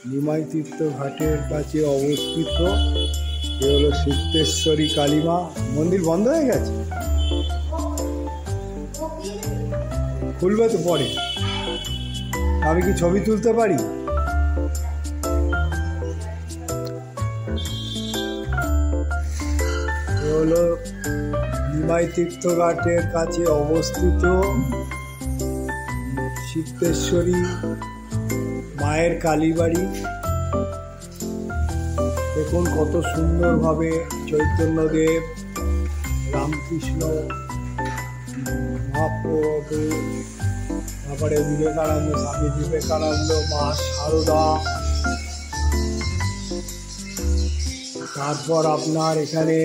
নিমাই তীর্থ ঘাটের কাছে অবস্থিত এ হলো সিদ্ধেশ্বরী কালীমা মন্দির। বন্ধ হয়ে গেছে, খুলবে তো পরে। আমি কি ছবি তুলতে পারি? এ হলো নিমাই তীর্থ ঘাটের কাছে অবস্থিত সিদ্ধেশ্বরী মায়ের কালীবাড়ি। দেখুন কত সুন্দরভাবে চৈতন্যদেব, রামকৃষ্ণ মহাপ্রভু, তারপরে বিবেকানন্দ, স্বামী বিবেকানন্দ, মা সারদা, তারপর আপনার এখানে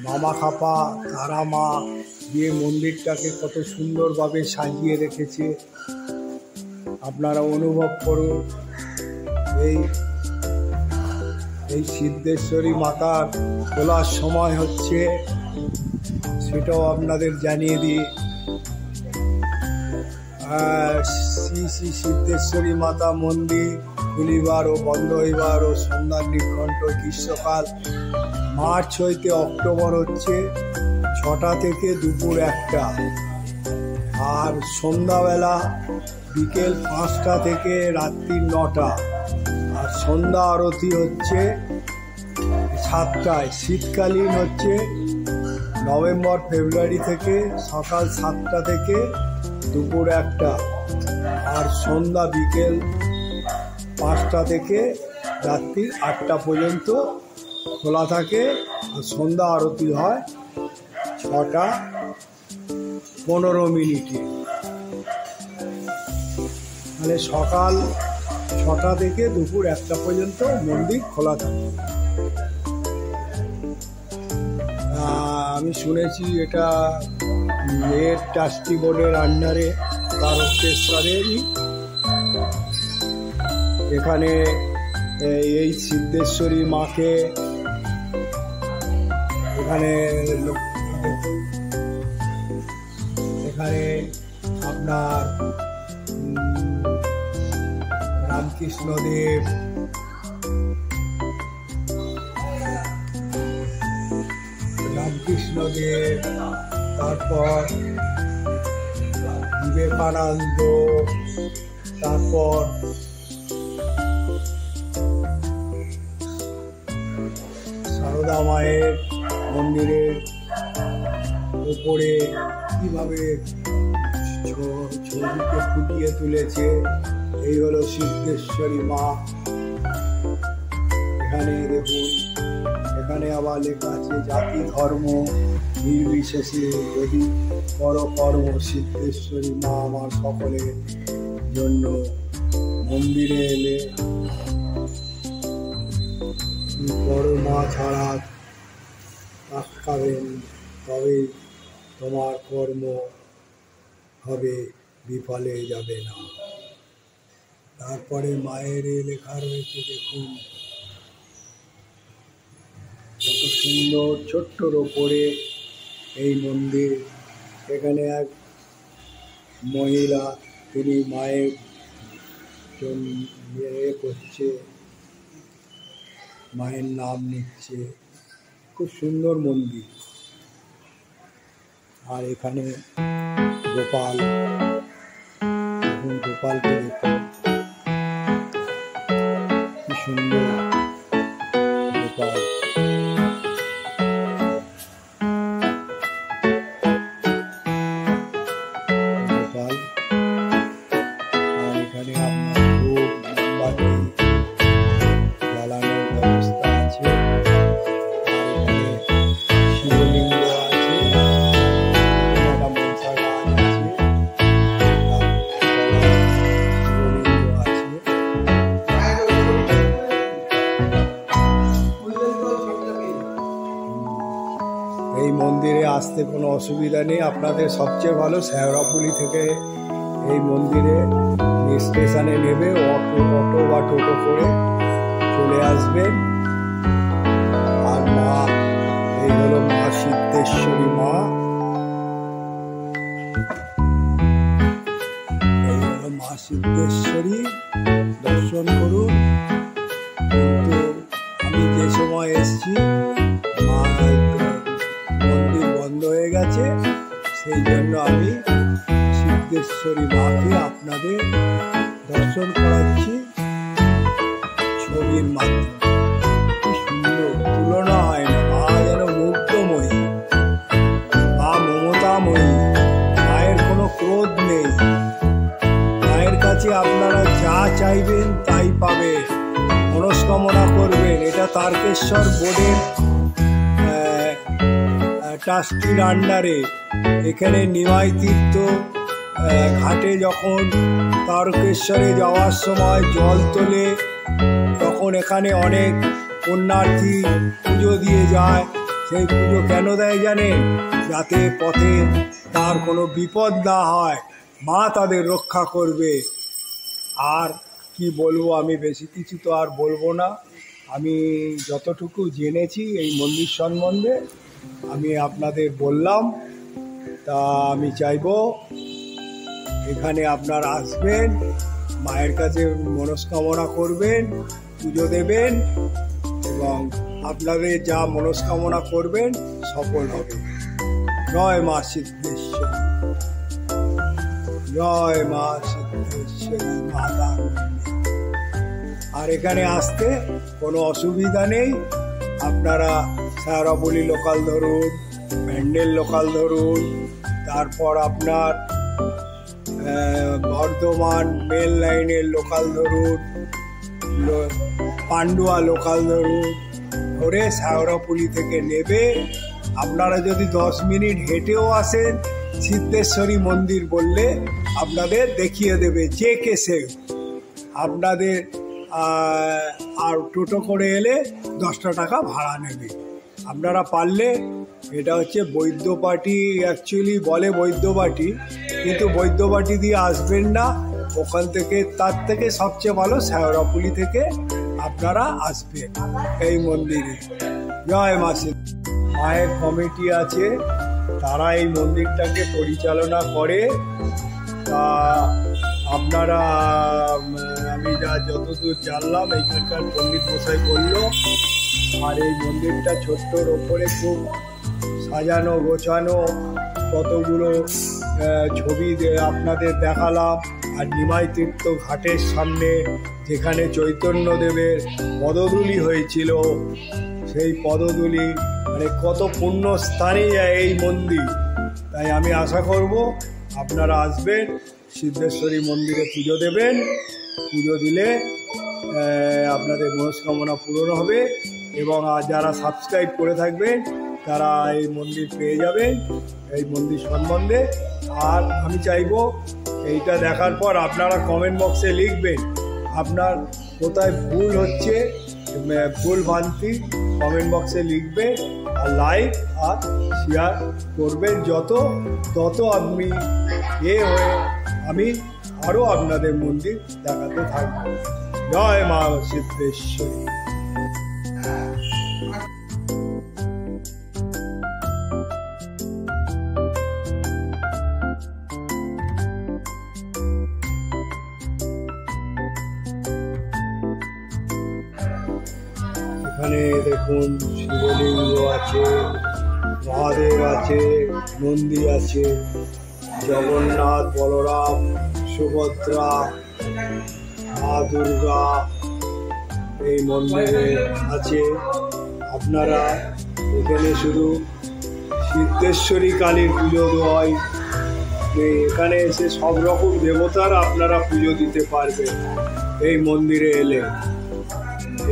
মামা খাপা, তারা মা দিয়ে মন্দিরটাকে কত সুন্দরভাবে সাজিয়ে রেখেছে। আপনারা অনুভব করুন। এই সিদ্ধেশ্বরী মাতার তোলার সময় হচ্ছে, সেটাও আপনাদের জানিয়ে দিই। শ্রী শ্রী সিদ্ধেশ্বরী মাতা মন্দির খুলিবার ও বন্ধ হইবার ও সন্ধ্যার নির্ঘণ্ট গ্রীষ্মকাল মার্চ হইতে অক্টোবর হচ্ছে 6টা থেকে দুপুর 1টা, আর সন্ধ্যাবেলা বিকেল 5টা থেকে রাত্রি 9টা, আর সন্ধ্যা আরতি হচ্ছে 7টায়। শীতকালীন হচ্ছে নভেম্বর ফেব্রুয়ারি থেকে সকাল 7টা থেকে দুপুর 1টা, আর সন্ধ্যা বিকেল 5টা থেকে রাত্রি 8টা পর্যন্ত খোলা থাকে। আর সন্ধ্যা আরতি হয় 6টা 15 মিনিটে। মানে সকাল 6টা থেকে দুপুর 1টা পর্যন্ত মন্দির খোলা থাকে। আমি শুনেছি এটা মেয়ের ট্রাস্টি বোর্ডের আন্ডারে তারকেশ্বরেরই। এখানে এই সিদ্ধেশ্বরী মাকে এখানে আপনার রামকৃষ্ণদেব, তারপর বিবেকানন্দ, তারপর সারদা মায়ের মন্দিরের উপরে কিভাবে ছবিকে ফুটিয়ে তুলেছে। এই হলো সিদ্ধেশ্বরী মা। এখানে দেখুন, এখানে আবার লেখা আছে জাতি ধর্ম নির্বিশেষে যদি করো কর্ম, সিদ্ধেশ্বরী মা আমার সকলের জন্য। মন্দিরে এলে বড় মা ছাড়া আটকাবেন, তবে তোমার কর্ম হবে, বিফলে যাবে না। তারপরে মায়ের লেখা রয়েছে, দেখুন কত সুন্দর, ছোট্টর ওপরে এই মন্দির। এখানে এক মহিলা, তিনি মায়ের করছে, মায়ের নাম নিচ্ছে। খুব সুন্দর মন্দির। আর এখানে গোপাল, দেখুন গোপালকে দেখুন কি সুন্দর গোপাল। আর এখানে আপনার ধূপ মোমবাতি জ্বালানোর ব্যবস্থা আছে। আর এখানে শিবলিঙ্গ আছে, একটা মনসা গাছ আছে, শিবলিঙ্গ আছে। এই মন্দিরে আসতে কোনো অসুবিধা নেই। আপনাদের সবচেয়ে ভালো শেওড়াফুলি থেকে এই মন্দিরে স্টেশনে নেবে, অটো বা টোটো করে চলে আসবেন। আর মা, এই হলো মা সিদ্ধেশ্বরী মা। এই হলো মা সিদ্ধেশ্বরী। দর্শন দর্শন করুন। কিন্তু আমি যে সময় এসেছি মন্দির বন্ধ হয়ে গেছে, সেই জন্য আমি সিদ্ধেশ্বরী মাকে আপনাদের দর্শন করাচ্ছি ছবির মাধ্যমে। কি সুন্দর, তুলনা হয় না। মা যেন মুগ্ধময়ী, মা মমতাময়ী, মায়ের কোনো ক্রোধ নেই। মায়ের কাছে আপনারা যা চাইবেন তাই পাবেন, মনস্কামনা করবেন। এটা তারকেশ্বর বোর্ডের ট্রাস্টির আন্ডারে। এখানে নিমাই তীর্থ ঘাটে যখন তারকেশ্বরে যাওয়ার সময় জল তোলে, তখন এখানে অনেক পুণ্যার্থী পুজো দিয়ে যায়। সেই পুজো কেন দেয় জানেন? যাতে পথে তার কোনো বিপদ না হয়, মা তাদের রক্ষা করবে। আর কি বলবো, আমি বেশি কিছু তো আর বলবো না। আমি যতটুকু জেনেছি এই মন্দির সম্বন্ধে আমি আপনাদের বললাম। তা আমি চাইবো এখানে আপনারা আসবেন, মায়ের কাছে মনস্কামনা করবেন, পুজো দেবেন এবং আপনাদের যা মনস্কামনা করবেন সফল হবে। জয় মা সিদ্ধেশ্বরী, জয় মা সিদ্ধেশ্বরী মাতা। আর এখানে আসতে কোনো অসুবিধা নেই। আপনারা সারাবলি লোকাল ধরুন, ব্যান্ডেল লোকাল ধরুন, তারপর আপনার বর্ধমান মেল লাইনের লোকাল ধরুন, পান্ডুয়া লোকাল ধরুন, ধরে সায়রাপুলি থেকে নেবে। আপনারা যদি 10 মিনিট হেঁটেও আসেন, সিদ্ধেশ্বরী মন্দির বললে আপনাদের দেখিয়ে দেবে যে কেসে। আপনাদের আর টোটো করে এলে 10 টাকা ভাড়া নেবে। আপনারা পারলে, এটা হচ্ছে বৈদ্যবাটি, অ্যাকচুয়ালি বলে বৈদ্যবাটি, কিন্তু বৈদ্যবাটি দিয়ে আসবেন না। ওখান থেকে, তার থেকে সবচেয়ে ভালো সায়রাপুলি থেকে আপনারা আসবেন এই মন্দিরে। জয় মা। মায়ের কমিটি আছে, তারা এই মন্দিরটাকে পরিচালনা করে। তা আপনারা, আমি যতদূর জানলাম এইখানকার পণ্ডিত মশাই বলল। আর এই মন্দিরটা ছোট্টর ওপরে খুব সাজানো গোছানো, কতগুলো ছবি আপনাদের দেখালাম। আর নিমাই তীর্থ ঘাটের সামনে যেখানে চৈতন্যদেবের পদধূলি হয়েছিল, সেই পদধূলি, মানে কত পুণ্য স্থানে এই মন্দির। তাই আমি আশা করব আপনারা আসবেন, সিদ্ধেশ্বরী মন্দিরে পুজো দেবেন। পুজো দিলে আপনাদের মনস্কামনা পূরণ হবে এবং যারা সাবস্ক্রাইব করে থাকবেন তারা এই মন্দির পেয়ে যাবেন, এই মন্দির সম্বন্ধে। আর আমি চাইবো এইটা দেখার পর আপনারা কমেন্ট বক্সে লিখবেন আপনার কোথায় ভুল হচ্ছে, ভুল ভ্রান্তি কমেন্ট বক্সে লিখবেন। আর লাইক আর শেয়ার করবেন তত আপনি হয়ে আমি আরও আপনাদের মন্দির দেখাতে থাকবো। জয় মা সিদ্ধেশ্বরী। এখানে দেখুন শিবলিঙ্গ আছে, মহাদেব আছে, নন্দী আছে, জগন্নাথ, বলরাম, সুভদ্রা, মা দুর্গা এই মন্দিরে আছে। আপনারা এখানে শুধু সিদ্ধেশ্বরী কালীর পুজো হয়, এখানে এসে সব রকম দেবতার আপনারা পুজো দিতে পারবেন এই মন্দিরে এলে।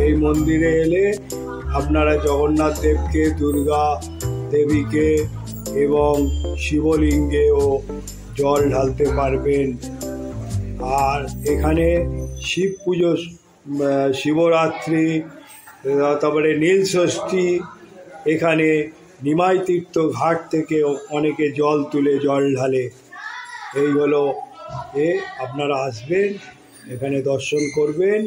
এই মন্দিরে এলে আপনারা জগন্নাথ দেবকে, দুর্গা দেবীকে এবং শিবলিঙ্গেও জল ঢালতে পারবেন। আর এখানে শিব পুজো, শিবরাত্রি, তারপরে নীলষষ্ঠী, এখানে নিমাই তীর্থ ঘাট থেকে অনেকে জল তুলে জল ঢালে। এই হলো আপনারা আসবেন, এখানে দর্শন করবেন।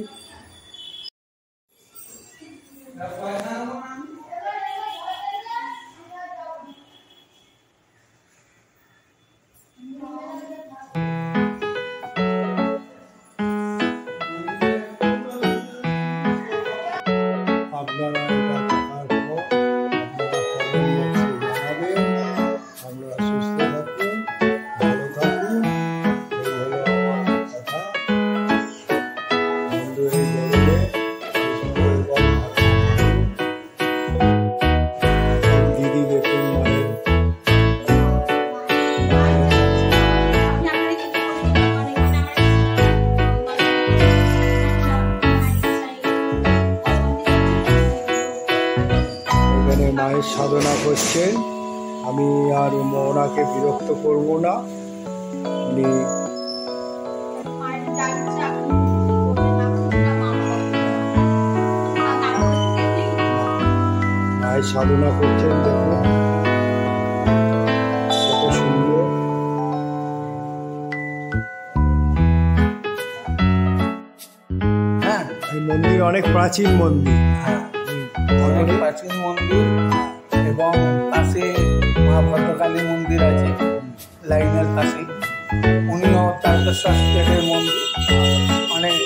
সাধনা করছেন। আমি আর ওনাকে বিরক্ত করব না। উনি মায়ের সাধনা করছেন, দেখুন কত সুন্দর। এই মন্দির অনেক প্রাচীন মন্দির। অনেক প্রাচীন মন্দির এবং পাশে মা ভদ্রকালী মন্দির আছে লাইনের পাশে। উনিও তারকেশ্বর স্টেটের মন্দির, অনেক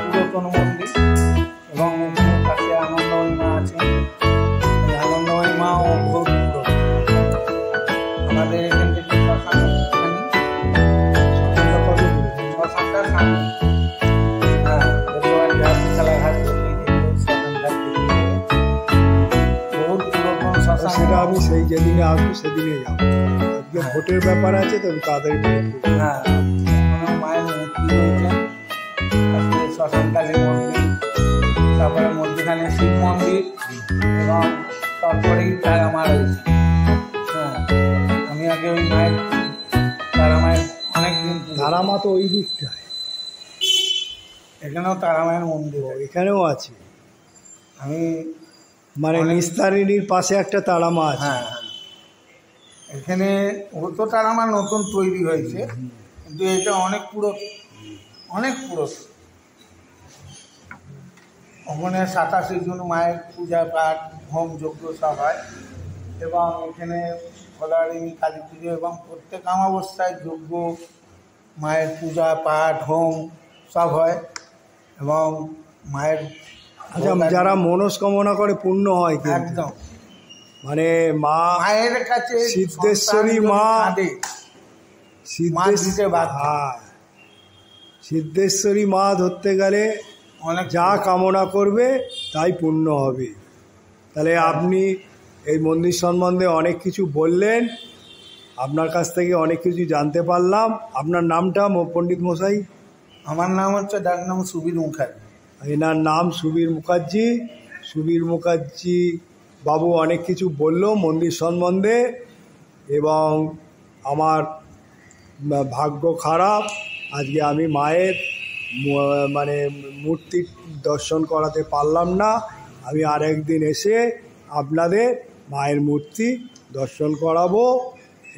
পুরাতন মন্দির। এবং পাশে আনন্দময়ী মা আছে। এই আনন্দময়ী মাও বহুত পুরাতন। আমাদের এখান থেকে শ্মশানটা সামনে। সেটা আমি সেই যেদিনে আসবো সেদিনে যাবো। আজকে ভোটের ব্যাপার আছে, তো তাড়াতাড়ি মায়ের মূর্তি রয়েছে, শ্মশানকালী মন্দির, তারপরে মধ্যখানে শিব মন্দির এবং তারপরেই তারামা রয়েছে। আমি আগে ওই মায়ের তারামায়ের অনেকদিন। তারামা তো ওই দিকটায়, এখানেও তারামায়ের মন্দির, এখানেও আছে। আমি মানে নিস্তারিণীর পাশে একটা তারামা আছে। হ্যাঁ, এখানে ও তো তারামা নতুন তৈরি হয়েছে, কিন্তু এটা অনেক পুরাতন। ওখানে 87 জন মায়ের পূজা পাঠ হোম যজ্ঞ সব হয়। এবং এখানে ফলাহারিণী কালী পুজো এবং প্রত্যেক অমাবস্যায় যজ্ঞ, মায়ের পূজা পাঠ হোম সব হয়। এবং মায়ের যারা মনস্কামনা করে পূর্ণ হয় একদম। মানে মায়ের কাছে সিদ্ধেশ্বরী মা, সিদ্ধেশ্বরী মা ধরতে গেলে অনেক যা কামনা করবে তাই পূর্ণ হবে। তাহলে আপনি এই মন্দির সম্বন্ধে অনেক কিছু বললেন, আপনার কাছ থেকে অনেক কিছু জানতে পারলাম। আপনার নামটা পণ্ডিত মশাই? আমার নাম হচ্ছে ডাকনাম সুবীর মুখার্জি। এনার নাম সুবীর মুখার্জি। সুবীর মুখার্জি বাবু অনেক কিছু বললো মন্দির সম্বন্ধে, এবং আমার ভাগ্য খারাপ, আজকে আমি মায়ের মানে মূর্তি দর্শন করাতে পারলাম না। আমি আরেকদিন এসে আপনাদের মায়ের মূর্তি দর্শন করাবো।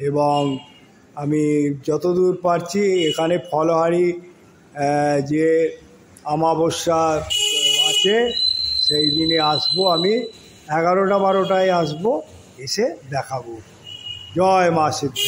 এবং আমি যতদূর পারছি এখানে ফলহারি যে অমাবস্যা আছে সেই দিনে আসবো। আমি 11টা 12টায় আসবো, এসে দেখাবো। জয় মা সিদ্ধি।